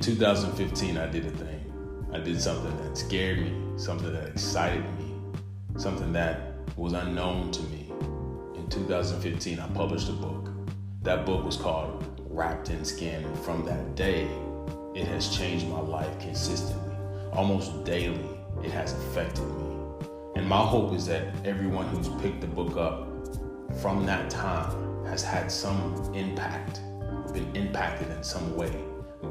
2015, I did a thing. I did something that scared me, something that excited me, something that was unknown to me. In 2015, I published a book. That book was called Wrapped in Skin. And from that day, it has changed my life consistently. Almost daily, it has affected me. And my hope is that everyone who's picked the book up from that time has had some impact, been impacted in some way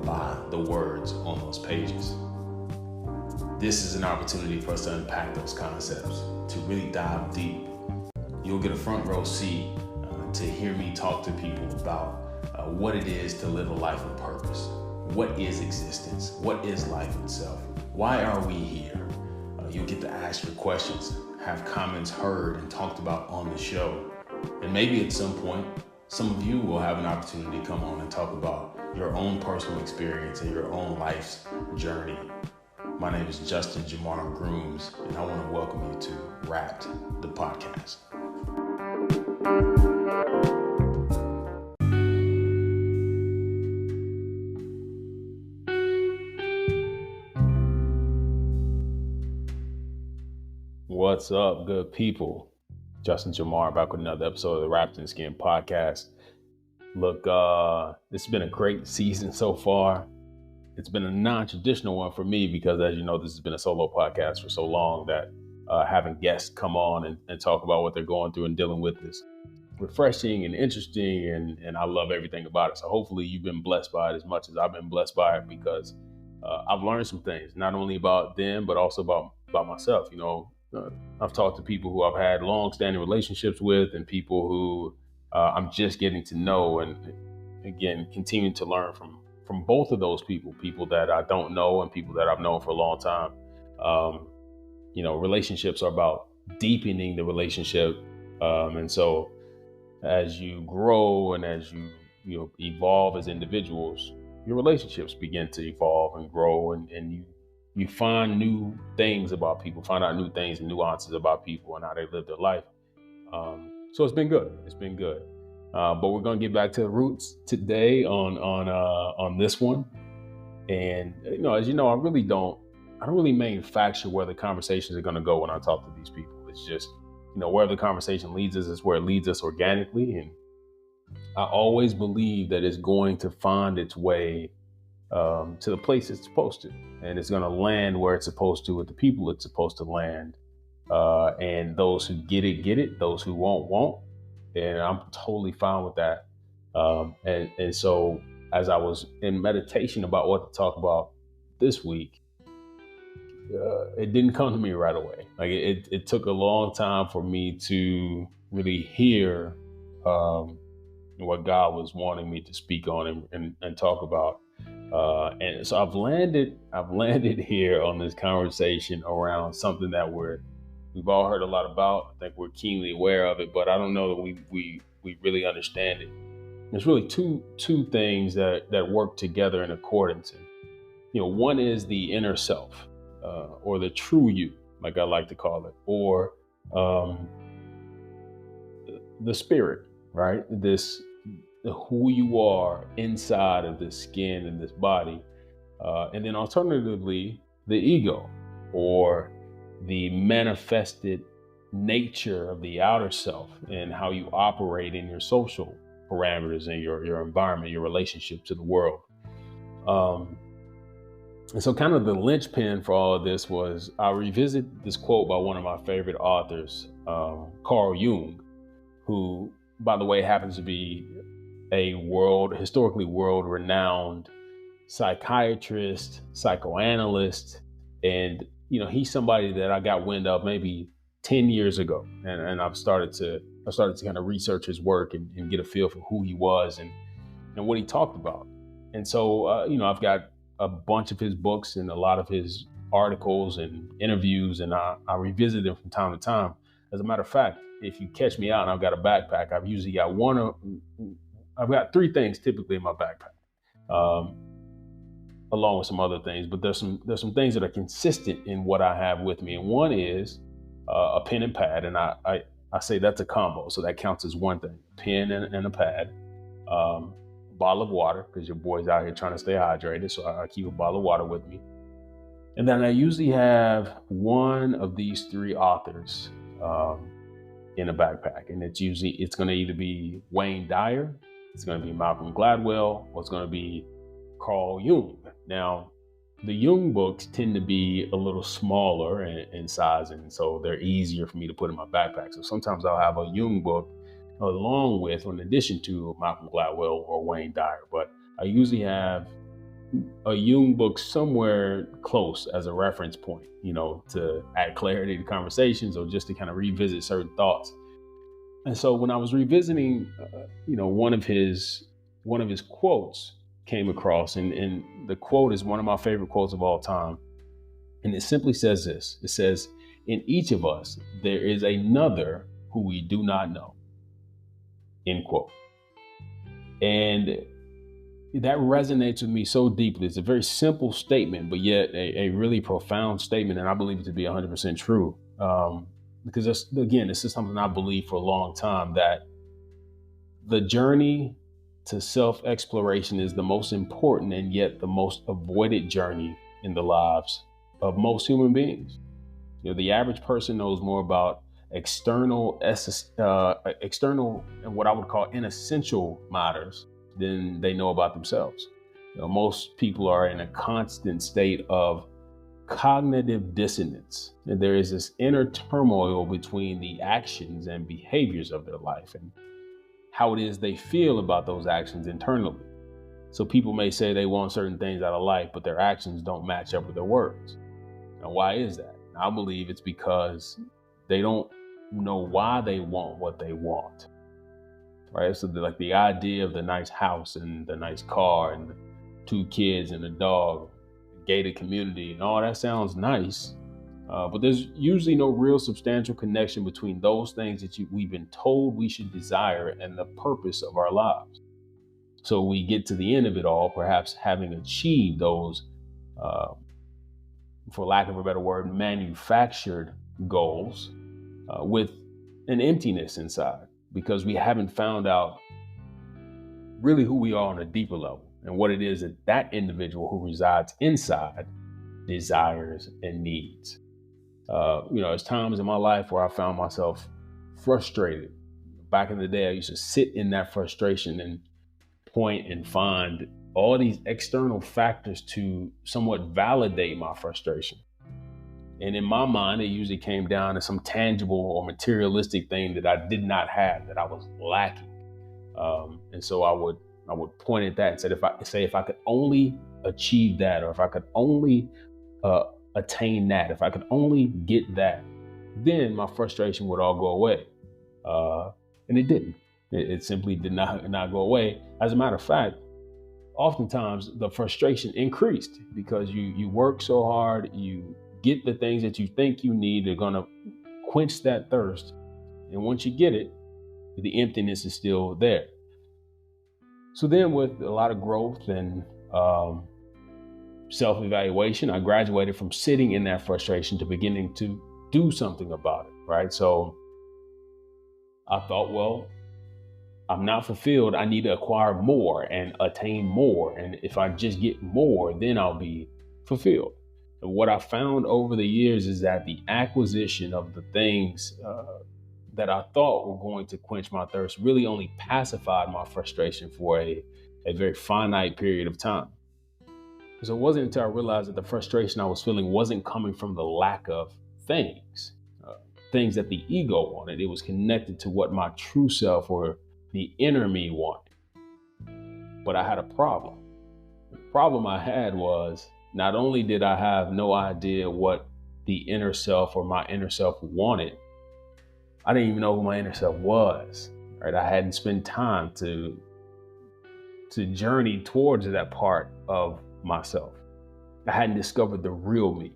by the words on those pages. This is an opportunity for us to unpack those concepts, to really dive deep. You'll get a front row seat to hear me talk to people about what it is to live a life of purpose. What is existence? What is life itself? Why are we here? You'll get to ask your questions, have comments heard and talked about on the show. And maybe at some point, some of you will have an opportunity to come on and talk about your own personal experience and your own life's journey. My name is Justin Jamar Grooms, and I want to welcome you to Wrapped, the podcast. What's up, good people? Justin Jamar back with another episode of the Wrapped in Skin podcast. Look, it's been a great season so far. It's been a non-traditional one for me because, as you know, this has been a solo podcast for so long that having guests come on and talk about what they're going through and dealing with is refreshing and interesting, and I love everything about it. So hopefully you've been blessed by it as much as I've been blessed by it, because I've learned some things, not only about them, but also about myself. You know, I've talked to people who I've had long-standing relationships with and people who I'm just getting to know, and again, continuing to learn from both of those people that I don't know and people that I've known for a long time. Relationships are about deepening the relationship. And so as you grow and as you evolve as individuals, your relationships begin to evolve and grow, and you find new things about people, find out new things and nuances about people and how they live their life. So it's been good. It's been good. But we're going to get back to the roots today on this one. And, as you know, I don't really manufacture where the conversations are going to go when I talk to these people. It's just, wherever the conversation leads us is where it leads us organically. And I always believe that it's going to find its way to the place it's supposed to. And it's going to land where it's supposed to with the people it's supposed to land. And those who get it. Those who won't. And I'm totally fine with that. And so as I was in meditation about what to talk about this week, it didn't come to me right away. Like it took a long time for me to really hear what God was wanting me to speak on and talk about. And so I've landed here on this conversation around something that we've all heard a lot about. I think we're keenly aware of it, but I don't know that we really understand it. There's really two things that work together in accordance. And, one is the inner self, or the true you, like I like to call it, or the spirit, right? Who you are inside of this skin and this body. And then alternatively, the ego, or the manifested nature of the outer self and how you operate in your social parameters and your environment, your relationship to the world. And so kind of the linchpin for all of this was I revisit this quote by one of my favorite authors, Carl Jung, who, by the way, happens to be a historically world-renowned psychiatrist, psychoanalyst, and he's somebody that I got wind of maybe 10 years ago. And I've started to kind of research his work and get a feel for who he was and what he talked about. And so, I've got a bunch of his books and a lot of his articles and interviews, and I revisit them from time to time. As a matter of fact, if you catch me out and I've got a backpack, I've got three things typically in my backpack. Along with some other things, but there's some things that are consistent in what I have with me. And one is a pen and pad. And I say that's a combo. So that counts as one thing, pen and a pad, a bottle of water because your boy's out here trying to stay hydrated. So I keep a bottle of water with me. And then I usually have one of these three authors in a backpack. And it's going to either be Wayne Dyer, it's going to be Malcolm Gladwell, or it's going to be Carl Jung. Now, the Jung books tend to be a little smaller in size, and so they're easier for me to put in my backpack. So sometimes I'll have a Jung book along with, or in addition to, Malcolm Gladwell or Wayne Dyer. But I usually have a Jung book somewhere close as a reference point, to add clarity to conversations or just to kind of revisit certain thoughts. And so when I was revisiting, one of his quotes came across, and the quote is one of my favorite quotes of all time. And it simply says this. It says, "In each of us, there is another who we do not know." End quote. And that resonates with me so deeply. It's a very simple statement, but yet a really profound statement. And I believe it to be 100% true. Because this is something I believe for a long time, that the journey to self-exploration is the most important and yet the most avoided journey in the lives of most human beings. The average person knows more about external and what I would call inessential matters than they know about themselves. Most people are in a constant state of cognitive dissonance. And there is this inner turmoil between the actions and behaviors of their life and how it is they feel about those actions internally. So people may say they want certain things out of life, but their actions don't match up with their words. Now, why is that? I believe it's because they don't know why they want what they want. Right? So like the idea of the nice house and the nice car and the 2 kids and a dog, gated community, and all that sounds nice. But there's usually no real substantial connection between those things that we've been told we should desire and the purpose of our lives. So we get to the end of it all, perhaps having achieved those, for lack of a better word, manufactured goals, with an emptiness inside, because we haven't found out really who we are on a deeper level and what it is that individual who resides inside desires and needs. There's times in my life where I found myself frustrated. Back in the day, I used to sit in that frustration and point and find all these external factors to somewhat validate my frustration. And in my mind, it usually came down to some tangible or materialistic thing that I did not have, that I was lacking. And so I would point at that and say, if I could only achieve that, or if I could only attain that, if I could only get that, then my frustration would all go away. And it didn't. It simply did not go away. As a matter of fact, oftentimes the frustration increased because you work so hard, you get the things that you think you need, they're going to quench that thirst. And once you get it, the emptiness is still there. So then with a lot of growth and self-evaluation, I graduated from sitting in that frustration to beginning to do something about it, right? So I thought, well, I'm not fulfilled. I need to acquire more and attain more. And if I just get more, then I'll be fulfilled. And what I found over the years is that the acquisition of the things that I thought were going to quench my thirst really only pacified my frustration for a very finite period of time. So it wasn't until I realized that the frustration I was feeling wasn't coming from the lack of things that the ego wanted. It was connected to what my true self or the inner me wanted. But I had a problem. The problem I had was, not only did I have no idea what the inner self or my inner self wanted, I didn't even know who my inner self was, right? I hadn't spent time to journey towards that part of myself. I hadn't discovered the real me.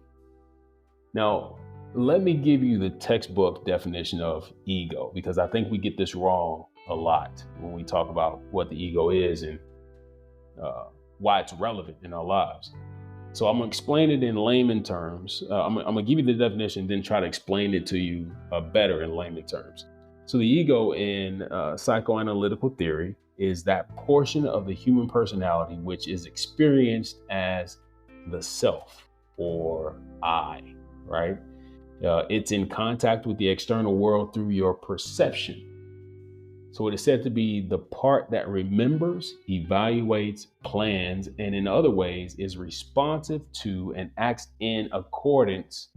Now, let me give you the textbook definition of ego, because I think we get this wrong a lot when we talk about what the ego is and why it's relevant in our lives. So I'm going to explain it in layman terms. I'm going to give you the definition, then try to explain it to you better in layman terms. So the ego in psychoanalytical theory is that portion of the human personality which is experienced as the self or I, right? It's in contact with the external world through your perception. So it is said to be the part that remembers, evaluates, plans, and in other ways is responsive to and acts in accordance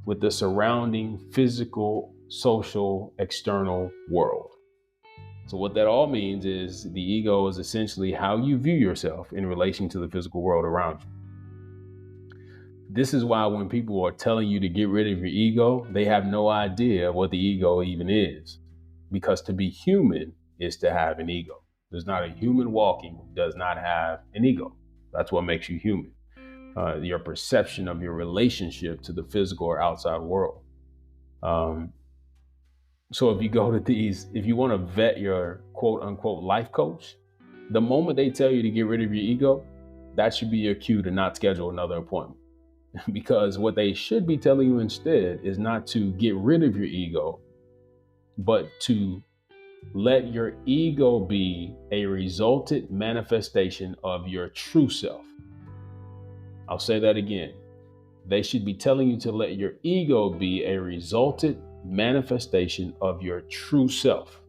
with the surrounding physical, social, external world. So what that all means is the ego is essentially how you view yourself in relation to the physical world around you. This is why when people are telling you to get rid of your ego, they have no idea what the ego even is. Because to be human is to have an ego. There's not a human walking who does not have an ego. That's what makes you human. Your perception of your relationship to the physical or outside world. So if you go to these, if you want to vet your quote unquote life coach, the moment they tell you to get rid of your ego, that should be your cue to not schedule another appointment. Because what they should be telling you instead is not to get rid of your ego, but to let your ego be a resultant manifestation of your true self. I'll say that again. They should be telling you to let your ego be a resultant manifestation of your true self.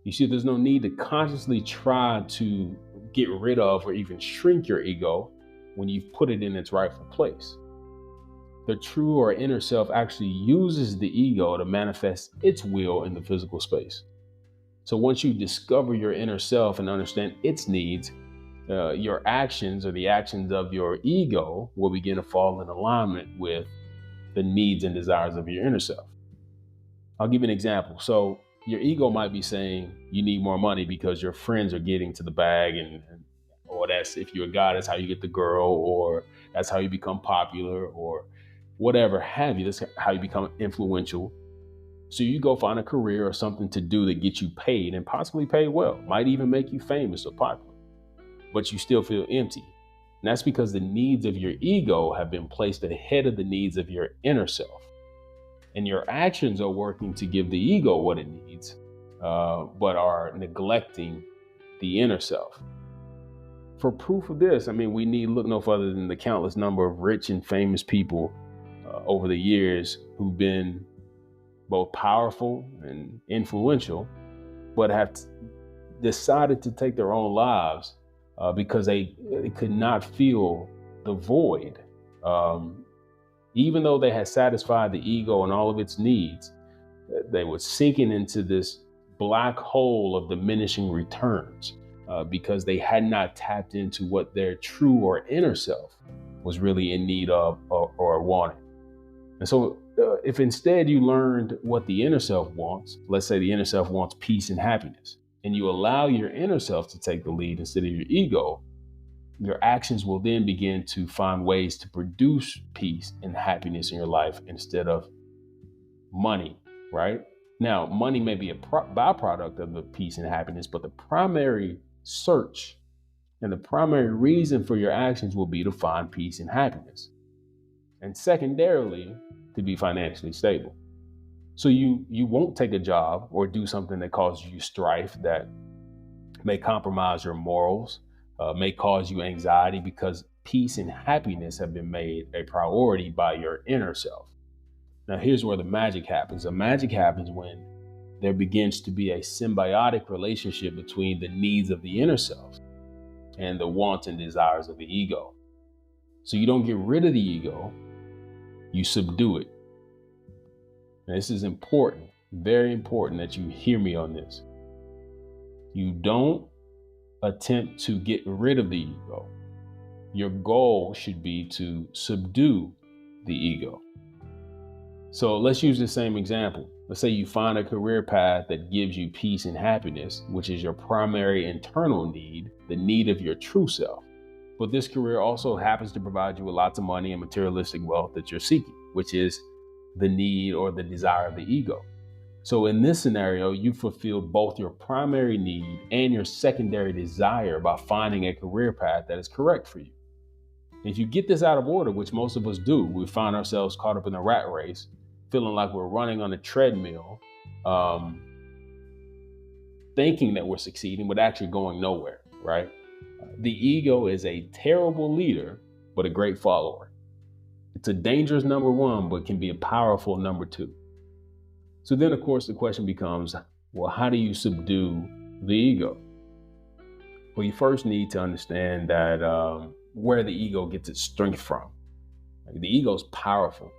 You see, there's no need to consciously try to get rid of or even shrink your ego when you've put it in its rightful place. The true or inner self actually uses the ego to manifest its will in the physical space. So once you discover your inner self and understand its needs, your actions or the actions of your ego will begin to fall in alignment with the needs and desires of your inner self. I'll give you an example. So your ego might be saying you need more money because your friends are getting to the bag, or that's, if you're a guy, that's how you get the girl, or that's how you become popular, or whatever have you. That's how you become influential. So you go find a career or something to do that gets you paid and possibly paid well, might even make you famous or popular, but you still feel empty. And that's because the needs of your ego have been placed ahead of the needs of your inner self. And your actions are working to give the ego what it needs, but are neglecting the inner self. For proof of this, we need look no further than the countless number of rich and famous people over the years who've been both powerful and influential, but have decided to take their own lives because they could not feel the void. Even though they had satisfied the ego and all of its needs, they were sinking into this black hole of diminishing returns because they had not tapped into what their true or inner self was really in need of or wanted. And so if instead you learned what the inner self wants, let's say the inner self wants peace and happiness, and you allow your inner self to take the lead instead of your ego, your actions will then begin to find ways to produce peace and happiness in your life instead of money, right? Now, money may be a byproduct of the peace and happiness, but the primary search and the primary reason for your actions will be to find peace and happiness. And secondarily, to be financially stable. So you won't take a job or do something that causes you strife, that may compromise your morals, may cause you anxiety, because peace and happiness have been made a priority by your inner self. Now, here's where the magic happens. The magic happens when there begins to be a symbiotic relationship between the needs of the inner self and the wants and desires of the ego. So you don't get rid of the ego, you subdue it. And this is important, very important that you hear me on this. You don't attempt to get rid of the ego. Your goal should be to subdue the ego. So let's use the same example. Let's say you find a career path that gives you peace and happiness, which is your primary internal need, the need of your true self. But this career also happens to provide you with lots of money and materialistic wealth that you're seeking, which is the need or the desire of the ego. So in this scenario, you fulfill both your primary need and your secondary desire by finding a career path that is correct for you. If you get this out of order, which most of us do, we find ourselves caught up in a rat race, feeling like we're running on a treadmill, thinking that we're succeeding, but actually going nowhere, right? The ego is a terrible leader, but a great follower. It's a dangerous number one, but can be a powerful number two. So then, of course, the question becomes, well, how do you subdue the ego? Well, you first need to understand that where the ego gets its strength from. Like, the ego is powerful.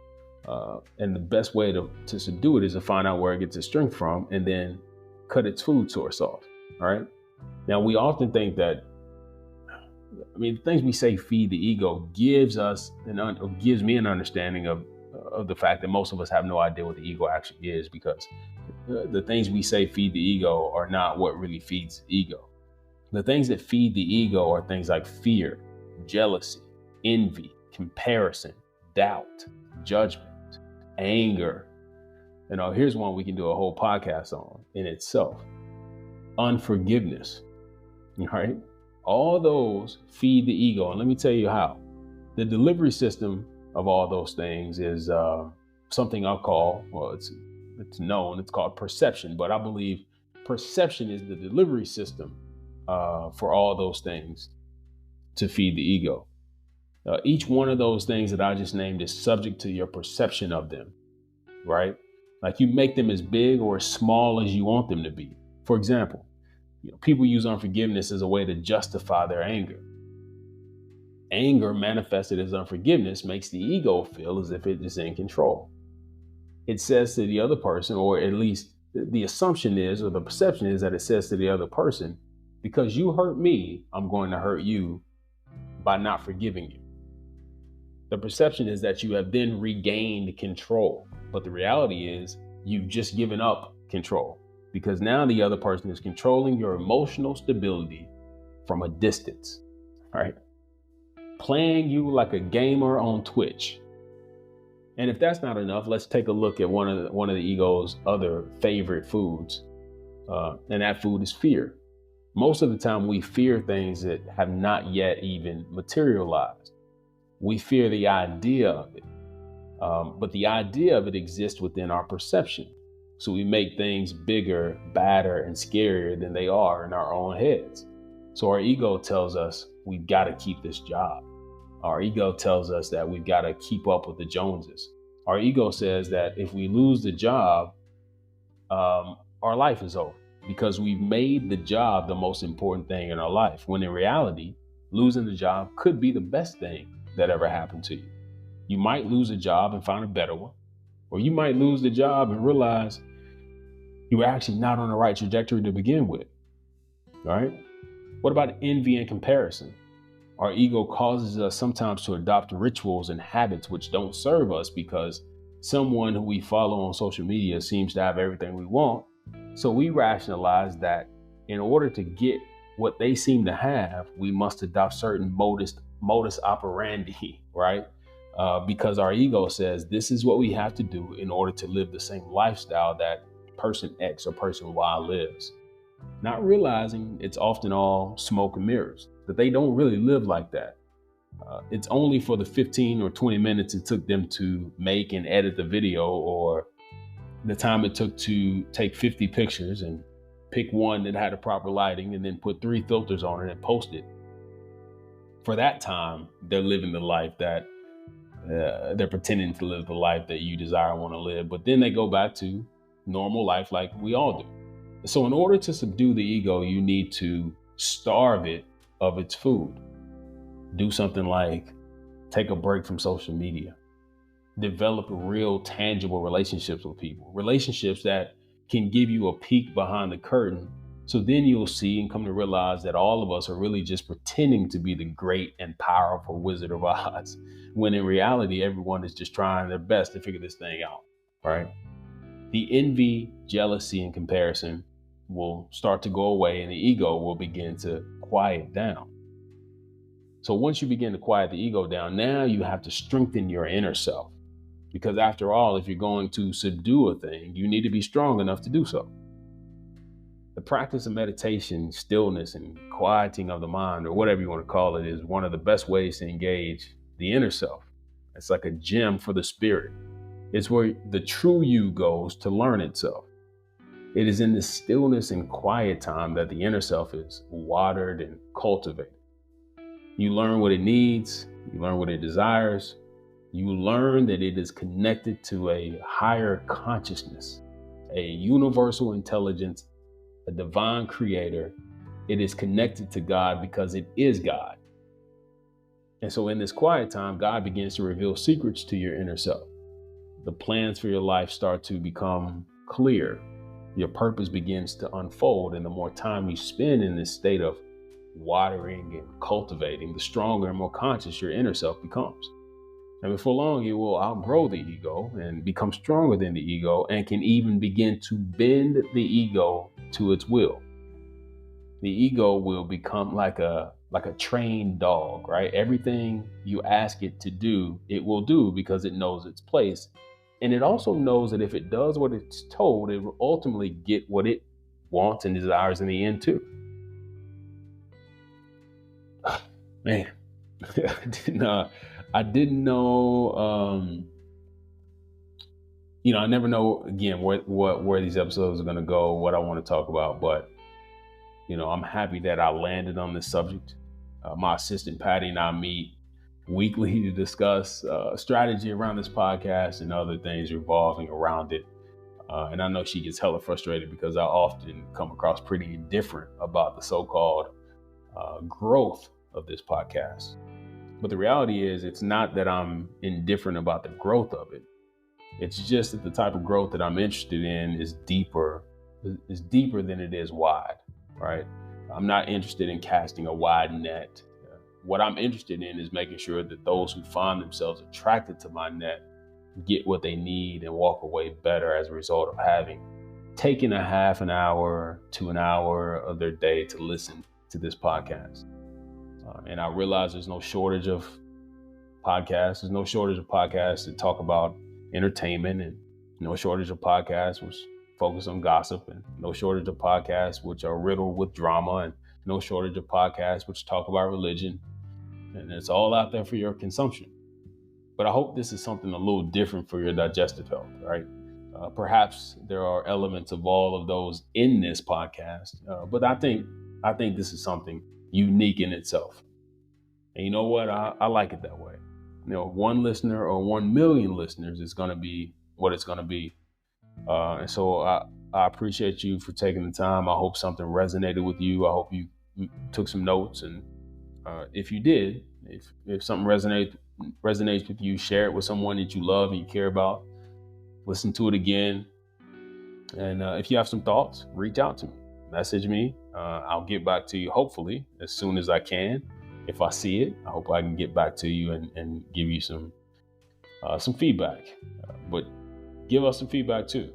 And the best way to subdue it is to find out where it gets its strength from and then cut its food source off. All right. Now, we often think that, the things we say feed the ego gives me an understanding of the fact that most of us have no idea what the ego actually is, because the things we say feed the ego are not what really feeds the ego. The things that feed the ego are things like fear, jealousy, envy, comparison, doubt, judgment, anger. Here's one we can do a whole podcast on in itself. Unforgiveness. All right. All those feed the ego. And let me tell you how. The delivery system of all those things is something I'll call, it's known, it's called perception. But I believe perception is the delivery system for all those things to feed the ego. Each one of those things that I just named is subject to your perception of them, right? Like, you make them as big or as small as you want them to be. For example, people use unforgiveness as a way to justify their anger. Anger manifested as unforgiveness makes the ego feel as if it is in control. It says to the other person, or at least the assumption is, or the perception is, that it says to the other person, because you hurt me, I'm going to hurt you by not forgiving you. The perception is that you have then regained control. But the reality is you've just given up control, because now the other person is controlling your emotional stability from a distance, right? Playing you like a gamer on Twitch. And if that's not enough, let's take a look at one of the ego's other favorite foods. And that food is fear. Most of the time we fear things that have not yet even materialized. We fear the idea of it. But the idea of it exists within our perception. So we make things bigger, badder, and scarier than they are in our own heads. So our ego tells us we've got to keep this job. Our ego tells us that we've got to keep up with the Joneses. Our ego says that if we lose the job, our life is over, because we've made the job the most important thing in our life, when in reality, losing the job could be the best thing that ever happened to you. You might lose a job and find a better one, or you might lose the job and realize you were actually not on the right trajectory to begin with. All right. What about envy and comparison? Our ego causes us sometimes to adopt rituals and habits which don't serve us, because someone who we follow on social media seems to have everything we want. So we rationalize that in order to get what they seem to have, we must adopt certain modus operandi, right? Because our ego says this is what we have to do in order to live the same lifestyle that person X or person Y lives. Not realizing it's often all smoke and mirrors, that they don't really live like that. It's only for the 15 or 20 minutes it took them to make and edit the video, or the time it took to take 50 pictures and pick one that had a proper lighting and then put 3 filters on it and post it. For that time, they're living the life that they're pretending to live the life that you desire and want to live. But then they go back to normal life like we all do. So in order to subdue the ego, you need to starve it of its food. Do something like take a break from social media. Develop real tangible relationships with people. Relationships that can give you a peek behind the curtain. So then you'll see and come to realize that all of us are really just pretending to be the great and powerful Wizard of Oz, when in reality, everyone is just trying their best to figure this thing out, right? The envy, jealousy, and comparison will start to go away, and the ego will begin to quiet down. So once you begin to quiet the ego down, now you have to strengthen your inner self. Because after all, if you're going to subdue a thing, you need to be strong enough to do so. The practice of meditation, stillness, and quieting of the mind, or whatever you want to call it, is one of the best ways to engage the inner self. It's like a gym for the spirit. It's where the true you goes to learn itself. It is in the stillness and quiet time that the inner self is watered and cultivated. You learn what it needs, you learn what it desires, you learn that it is connected to a higher consciousness, a universal intelligence, a divine creator. It is connected to God because it is God. And so in this quiet time, God begins to reveal secrets to your inner self. The plans for your life start to become clear. Your purpose begins to unfold. And the more time you spend in this state of watering and cultivating, the stronger and more conscious your inner self becomes. And before long, you will outgrow the ego and become stronger than the ego, and can even begin to bend the ego to its will. The ego will become like a trained dog, right? Everything you ask it to do, it will do because it knows its place. And it also knows that if it does what it's told, it will ultimately get what it wants and desires in the end too. Man, I didn't know, I never know, again, where these episodes are going to go, what I want to talk about. But, I'm happy that I landed on this subject. My assistant, Patty, and I meet weekly to discuss strategy around this podcast and other things revolving around it. And I know she gets hella frustrated because I often come across pretty indifferent about the so-called growth of this podcast. But the reality is, it's not that I'm indifferent about the growth of it. It's just that the type of growth that I'm interested in is deeper than it is wide, right? I'm not interested in casting a wide net. What I'm interested in is making sure that those who find themselves attracted to my net get what they need and walk away better as a result of having taken a half an hour to an hour of their day to listen to this podcast. And I realize there's no shortage of podcasts. There's no shortage of podcasts that talk about entertainment, and no shortage of podcasts which focus on gossip, and no shortage of podcasts which are riddled with drama, and no shortage of podcasts which talk about religion. And it's all out there for your consumption. But I hope this is something a little different for your digestive health, right? Perhaps there are elements of all of those in this podcast, but I think this is something unique in itself. And you know what? I like it that way. One listener or 1 million listeners is going to be what it's going to be. And so I appreciate you for taking the time. I hope something resonated with you. I hope you took some notes. And if you did, if something resonates with you, share it with someone that you love and you care about. Listen to it again. And if you have some thoughts, reach out to me. Message me. I'll get back to you hopefully as soon as I can. If I see it, I hope I can get back to you and give you some feedback. But give us some feedback too.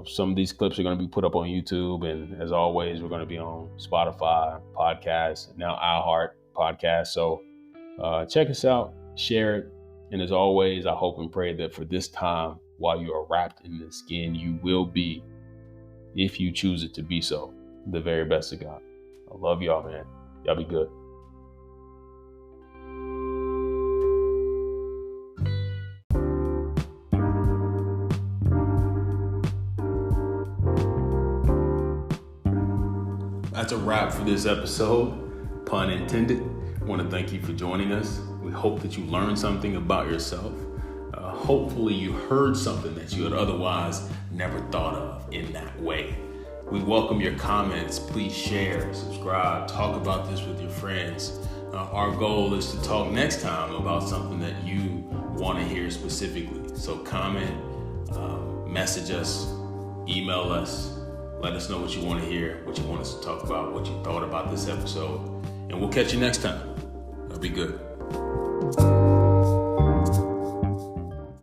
Some of these clips are going to be put up on YouTube, and as always, we're going to be on Spotify, podcasts, now iHeart podcast. So check us out, share it, and as always, I hope and pray that for this time, while you are wrapped in the skin, you will be, if you choose it to be so, the very best of God. I love y'all, man. Y'all be good. That's a wrap for this episode, pun intended. I want to thank you for joining us. We hope that you learned something about yourself. Hopefully you heard something that you had otherwise never thought of in that way. We welcome your comments. Please share, subscribe, talk about this with your friends. Our goal is to talk next time about something that you want to hear specifically. So comment, message us, email us, let us know what you want to hear, what you want us to talk about, what you thought about this episode, and we'll catch you next time. That'll be good.